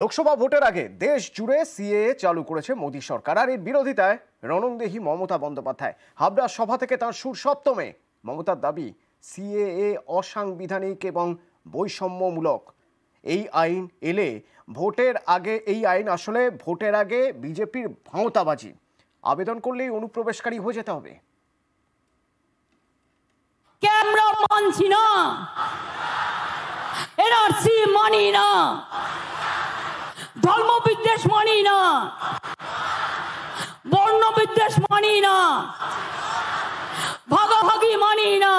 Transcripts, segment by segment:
লোকসভা ভোটের আগে দেশ জুড়ে সিএএ চালু করেছে মোদী সরকার, আর এর বিরোধিতায় রণংদেহী মমতা বন্দ্যোপাধ্যায়। হাবড়া সভা থেকে তাঁর সুর সপ্তমে। মমতার দাবি, সিএএ অসাংবিধানিক এবং বৈষম্যমূলক। এই আইন এলে ভোটের আগে এই আইন আসলে ভোটের আগে বিজেপির ভাঁওতাবাজি। আবেদন করলেই অনুপ্রবেশকারী হয়ে যেতে হবে। ক্যামেরা মানছি না, এনআরসি মানি না, ধর্মবিদ্বেষ মানি না, বর্ণবিদ্বেষ মানি না, ভাগাভাগি মানি না।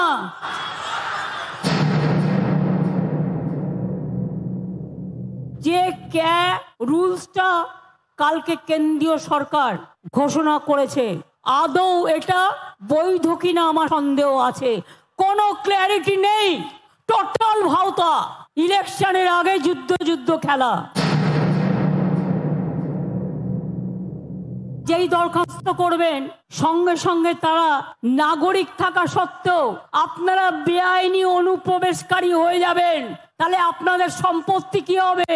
যে রুলসটা কালকে কেন্দ্রীয় সরকার ঘোষণা করেছে, আদৌ এটা বৈধ কিনা আমার সন্দেহ আছে। কোনো ক্ল্যারিটি নেই, টোটাল ভাওতা। ইলেকশনের আগে যুদ্ধ খেলা। যেই দরখাস্ত করবেন সঙ্গে সঙ্গে তারা নাগরিক থাকা সত্ত্বেও আপনারা বেআইনি অনুপ্রবেশকারী হয়ে যাবেন। তাহলে আপনাদের সম্পত্তি কি হবে?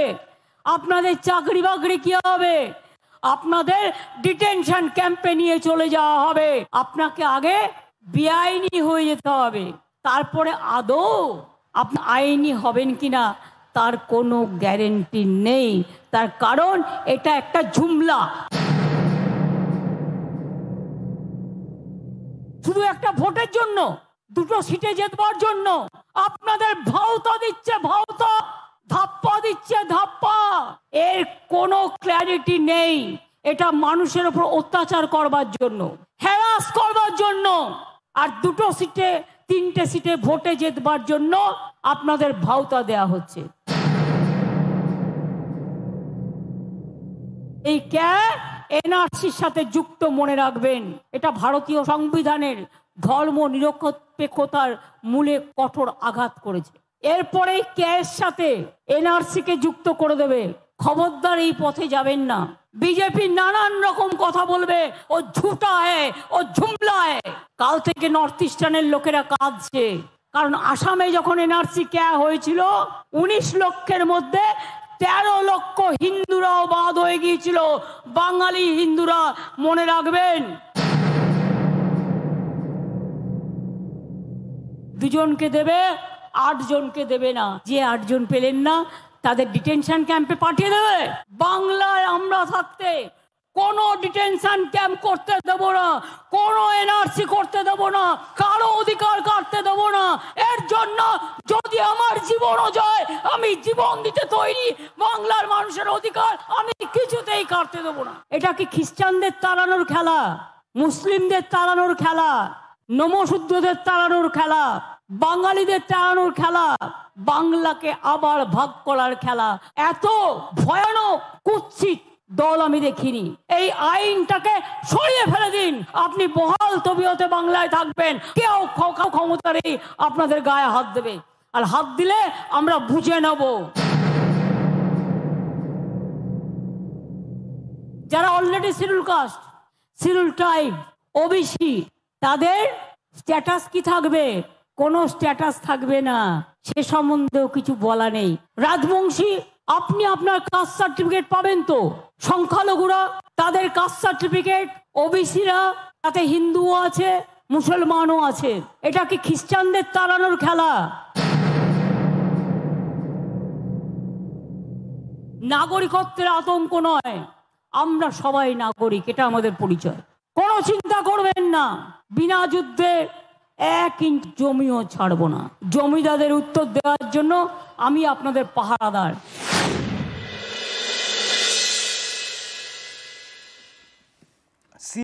আপনাদের চাকরি বাকরি কি হবে? আপনাদের ডিটেনশন ক্যাম্পে নিয়ে চলে যাওয়া হবে। আপনাকে আগে বেআইনি হয়ে যেতে হবে, তারপরে আদৌ আপনি আইনি হবেন কিনা তার কোনো গ্যারেন্টি নেই। তার কারণ এটা একটা ঝুমলা। শুধু একটা ভোটের জন্য, দুটো সিটে জেতবার জন্য আপনাদের ভাওতা দিচ্ছে, ভাওতা, ধাপ্পা দিচ্ছে, ধাপ্পা। এর কোনো ক্ল্যারিটি নেই। এটা মানুষের উপর অত্যাচার করবার জন্য, হ্যারাস করবার জন্য, আর দুটো সিটে তিনটে সিটে ভোটে জেতবার জন্য আপনাদের ভাওতা দেয়া হচ্ছে। এই এনআরসির সাথে যুক্ত, মনে রাখবেন। এটা ভারতীয় সংবিধানের ধর্ম নিরপেক্ষতার মূলে কঠোর আঘাত করেছে। এরপরে এর সাথে এনআরসি কে যুক্ত করে দেবে। খবরদার এই পথে যাবেন না। বিজেপি নানান রকম কথা বলবে, ও ঝুটা হ্যায়, ও ঝুমলা হ্যায়। কাল থেকে নর্থ ইস্টার্নের লোকেরা কাঁদছে, কারণ আসামে যখন এনআরসি হয়েছিল 19 লক্ষের মধ্যে 13 লক্ষ হিন্দুরাও বাদ হয়ে গিয়েছিল। বাঙালি হিন্দুরা, মনে রাখবেন। দুজনকে দেবে, 8 জনকে দেবে না। যে 8 জন পেলেন না তাদের ডিটেনশন ক্যাম্পে পাঠিয়ে দেবে। বাংলায় আমরা থাকতে কোনো ডিটেনশন ক্যাম্প করতে দেব না, কোনো এনআরসি করতে দেব না, কারো অধিকার কাটতে দেব না। এর জন্য যদি আমার জীবনও যায়, আমি জীবন দিতে তৈরি। বাংলার মানুষের অধিকার আমি কিছুতেই কাটতে দেব না। এটা কি খ্রিস্টানদের তাড়ানোর খেলা, মুসলিমদের তাড়ানোর খেলা, নমশূদ্রদের তাড়ানোর খেলা, বাঙালিদের তাড়ানোর খেলা, বাংলাকে আবার ভাগ করার খেলা? এত ভয়ানক কুৎসিত দল আমি দেখিনি। এই আইনটাকে সরিয়ে ফেলে দিন। আপনি বহাল তবিয়তে বাংলায় থাকবেন, কেউ ক্ষমতারই আপনাদের গায়ে হাত দেবে, আর হাত দিলে আমরা বুঝে নেব। যারা already schedule caste, schedule tribe, OBC, তাদের স্ট্যাটাস কি থাকবে? কোনো স্ট্যাটাস থাকবে না। সে সম্বন্ধেও কিছু বলা নেই। রাজবংশী, আপনি আপনার কাস্ট সার্টিফিকেট পাবেন তো। সংখ্যালঘুরা, তাদের কাস্ট সার্টিফিকেট। ওবিসিরা, তাতে হিন্দুও আছে, মুসলমানও আছে। এটা কি খ্রিস্টানদের তাড়ানোর খেলা? নাগরিকত্বের আতঙ্ক নয়, আমরা সবাই নাগরিক, এটা আমাদের পরিচয়। কোনো চিন্তা করবেন না, বিনা যুদ্ধে 1 ইঞ্চ জমিও ছাড়বো না। জমিদারদের উত্তর দেওয়ার জন্য আমি আপনাদের পাহারাদার।